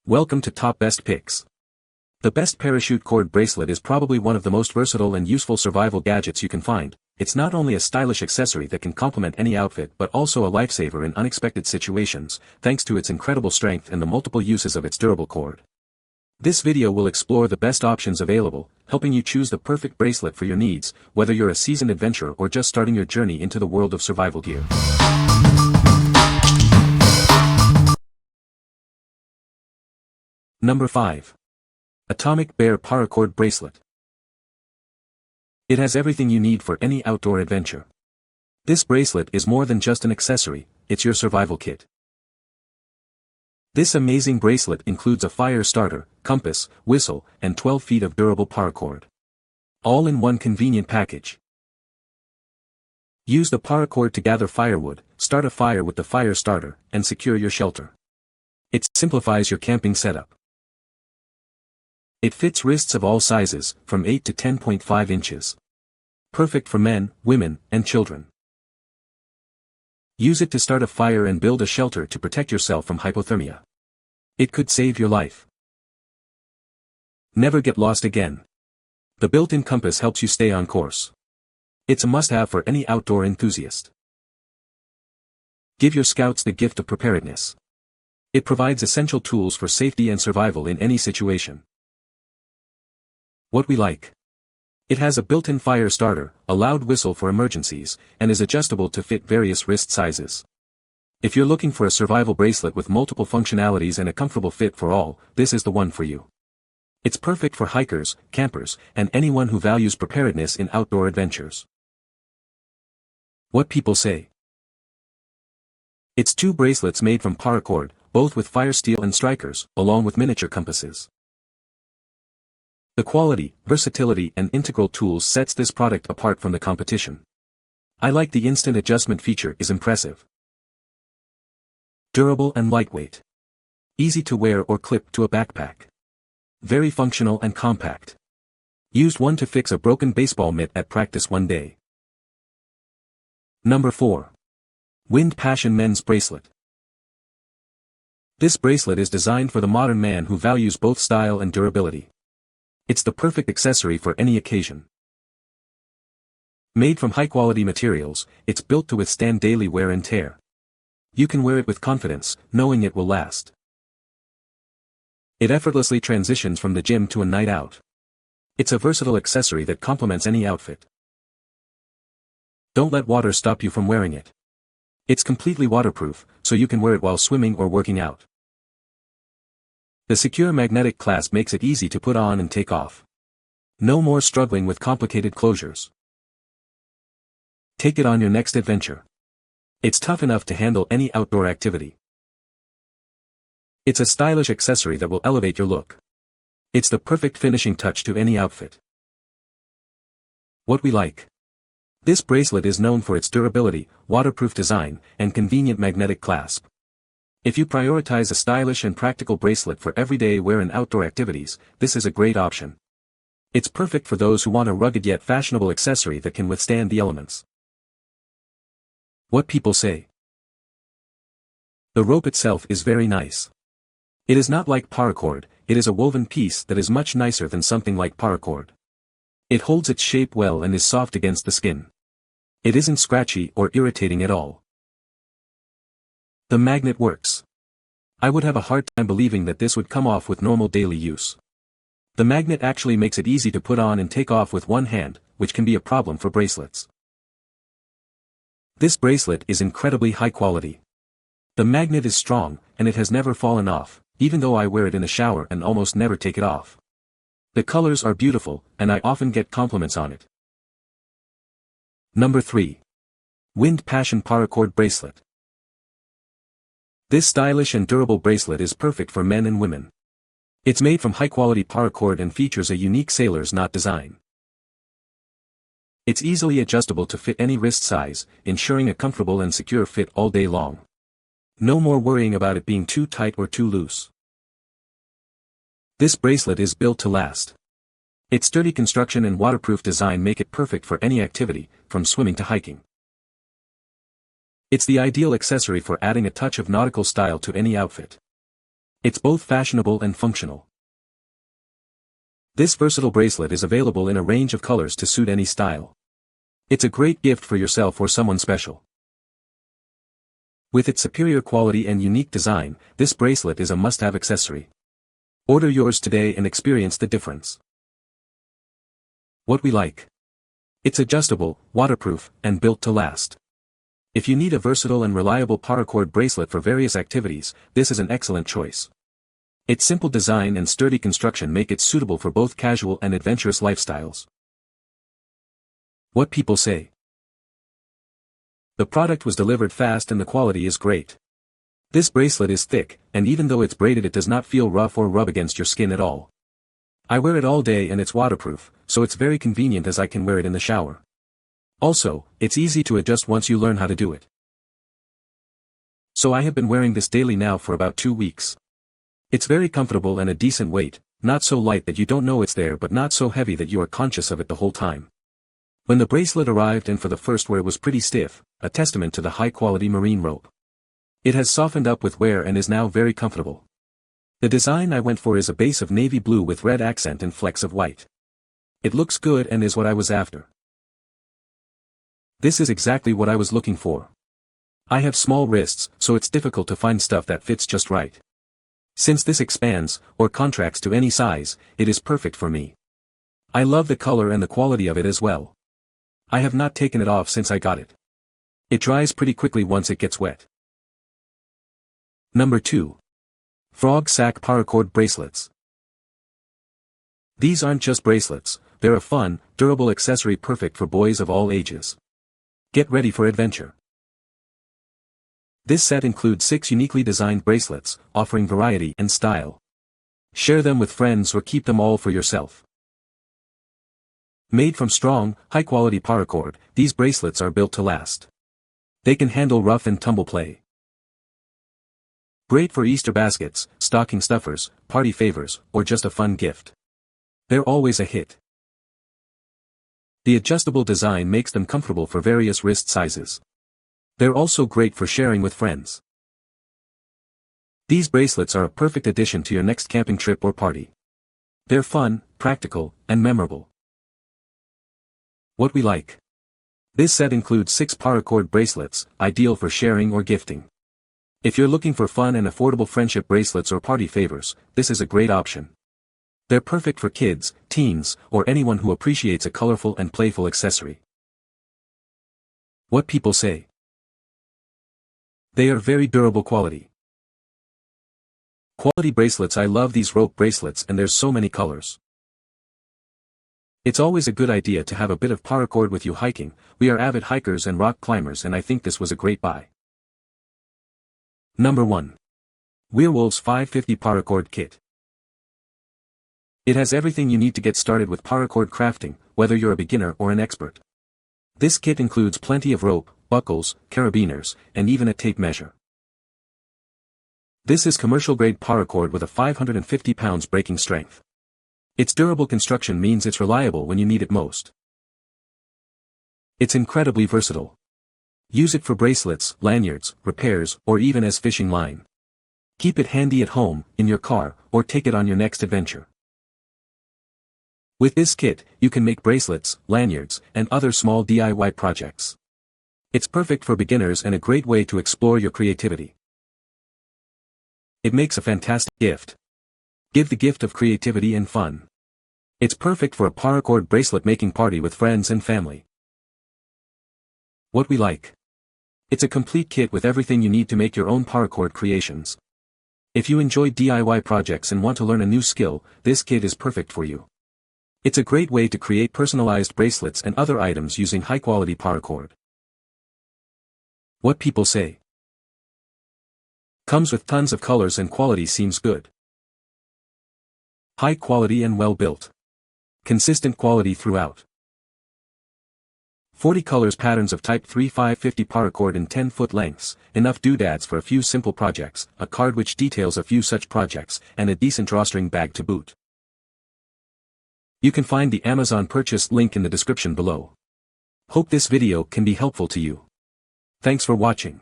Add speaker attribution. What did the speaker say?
Speaker 1: Welcome to Top Best Picks. The best parachute cord bracelet is probably one of the most versatile and useful survival gadgets you can find. It's not only a stylish accessory that can complement any outfit but also a lifesaver in unexpected situations, thanks to its incredible strength and the multiple uses of its durable cord. This video will explore the best options available, helping you choose the perfect bracelet for your needs, whether you're a seasoned adventurer or just starting your journey into the world of survival gear. Number 5. Atomic Bear Paracord Bracelet. It has everything you need for any outdoor adventure. This bracelet is more than just an accessory, it's your survival kit. This amazing bracelet includes a fire starter, compass, whistle, and 12 feet of durable paracord. All in one convenient package. Use the paracord to gather firewood, start a fire with the fire starter, and secure your shelter. It simplifies your camping setup. It fits wrists of all sizes, from 8 to 10.5 inches. Perfect for men, women, and children. Use it to start a fire and build a shelter to protect yourself from hypothermia. It could save your life. Never get lost again. The built-in compass helps you stay on course. It's a must-have for any outdoor enthusiast. Give your scouts the gift of preparedness. It provides essential tools for safety and survival in any situation. What we like. It has a built-in fire starter, a loud whistle for emergencies, and is adjustable to fit various wrist sizes. If you're looking for a survival bracelet with multiple functionalities and a comfortable fit for all, this is the one for you. It's perfect for hikers, campers, and anyone who values preparedness in outdoor adventures. What people say. It's two bracelets made from paracord, both with fire steel and strikers, along with miniature compasses. The quality, versatility and integral tools sets this product apart from the competition. I like the instant adjustment feature is impressive. Durable and lightweight. Easy to wear or clip to a backpack. Very functional and compact. Used one to fix a broken baseball mitt at practice one day. Number 4. Wind Passion Men's Bracelet. This bracelet is designed for the modern man who values both style and durability. It's the perfect accessory for any occasion. Made from high-quality materials, it's built to withstand daily wear and tear. You can wear it with confidence, knowing it will last. It effortlessly transitions from the gym to a night out. It's a versatile accessory that complements any outfit. Don't let water stop you from wearing it. It's completely waterproof, so you can wear it while swimming or working out. The secure magnetic clasp makes it easy to put on and take off. No more struggling with complicated closures. Take it on your next adventure. It's tough enough to handle any outdoor activity. It's a stylish accessory that will elevate your look. It's the perfect finishing touch to any outfit. What we like. This bracelet is known for its durability, waterproof design, and convenient magnetic clasp. If you prioritize a stylish and practical bracelet for everyday wear and outdoor activities, this is a great option. It's perfect for those who want a rugged yet fashionable accessory that can withstand the elements. What people say. The rope itself is very nice. It is not like paracord, it is a woven piece that is much nicer than something like paracord. It holds its shape well and is soft against the skin. It isn't scratchy or irritating at all. The magnet works. I would have a hard time believing that this would come off with normal daily use. The magnet actually makes it easy to put on and take off with one hand, which can be a problem for bracelets. This bracelet is incredibly high quality. The magnet is strong, and it has never fallen off, even though I wear it in the shower and almost never take it off. The colors are beautiful, and I often get compliments on it. Number 3. Wind Passion Paracord Bracelet. This stylish and durable bracelet is perfect for men and women. It's made from high-quality paracord and features a unique sailor's knot design. It's easily adjustable to fit any wrist size, ensuring a comfortable and secure fit all day long. No more worrying about it being too tight or too loose. This bracelet is built to last. Its sturdy construction and waterproof design make it perfect for any activity, from swimming to hiking. It's the ideal accessory for adding a touch of nautical style to any outfit. It's both fashionable and functional. This versatile bracelet is available in a range of colors to suit any style. It's a great gift for yourself or someone special. With its superior quality and unique design, this bracelet is a must-have accessory. Order yours today and experience the difference. What we like. It's adjustable, waterproof, and built to last. If you need a versatile and reliable paracord bracelet for various activities, this is an excellent choice. Its simple design and sturdy construction make it suitable for both casual and adventurous lifestyles. What people say. The product was delivered fast and the quality is great. This bracelet is thick, and even though it's braided it does not feel rough or rub against your skin at all. I wear it all day and it's waterproof, so it's very convenient as I can wear it in the shower. Also, it's easy to adjust once you learn how to do it. So I have been wearing this daily now for about 2 weeks. It's very comfortable and a decent weight, not so light that you don't know it's there but not so heavy that you are conscious of it the whole time. When the bracelet arrived and for the first wear was pretty stiff, a testament to the high-quality marine rope. It has softened up with wear and is now very comfortable. The design I went for is a base of navy blue with red accent and flecks of white. It looks good and is what I was after. This is exactly what I was looking for. I have small wrists, so it's difficult to find stuff that fits just right. Since this expands, or contracts to any size, it is perfect for me. I love the color and the quality of it as well. I have not taken it off since I got it. It dries pretty quickly once it gets wet. Number 2. Frog Sack Paracord Bracelets. These aren't just bracelets, they're a fun, durable accessory perfect for boys of all ages. Get ready for adventure. This set includes 6 uniquely designed bracelets, offering variety and style. Share them with friends or keep them all for yourself. Made from strong, high-quality paracord, these bracelets are built to last. They can handle rough and tumble play. Great for Easter baskets, stocking stuffers, party favors, or just a fun gift. They're always a hit. The adjustable design makes them comfortable for various wrist sizes. They're also great for sharing with friends. These bracelets are a perfect addition to your next camping trip or party. They're fun, practical, and memorable. What we like. This set includes 6 paracord bracelets, ideal for sharing or gifting. If you're looking for fun and affordable friendship bracelets or party favors, this is a great option. They're perfect for kids, teens, or anyone who appreciates a colorful and playful accessory. What people say. They are very durable quality. Quality bracelets. I love these rope bracelets and there's so many colors. It's always a good idea to have a bit of paracord with you hiking. We are avid hikers and rock climbers and I think this was a great buy. Number 1. WEREWOLVES 550 Paracord Kit. It has everything you need to get started with paracord crafting, whether you're a beginner or an expert. This kit includes plenty of rope, buckles, carabiners, and even a tape measure. This is commercial-grade paracord with a 550 pounds breaking strength. Its durable construction means it's reliable when you need it most. It's incredibly versatile. Use it for bracelets, lanyards, repairs, or even as fishing line. Keep it handy at home, in your car, or take it on your next adventure. With this kit, you can make bracelets, lanyards, and other small DIY projects. It's perfect for beginners and a great way to explore your creativity. It makes a fantastic gift. Give the gift of creativity and fun. It's perfect for a paracord bracelet making party with friends and family. What we like. It's a complete kit with everything you need to make your own paracord creations. If you enjoy DIY projects and want to learn a new skill, this kit is perfect for you. It's a great way to create personalized bracelets and other items using high-quality paracord. What people say. Comes with tons of colors and quality seems good. High quality and well built. Consistent quality throughout. 40 colors, patterns of type 3 550 paracord in 10-foot lengths, enough doodads for a few simple projects, a card which details a few such projects, and a decent drawstring bag to boot. You can find the Amazon purchase link in the description below. Hope this video can be helpful to you. Thanks for watching.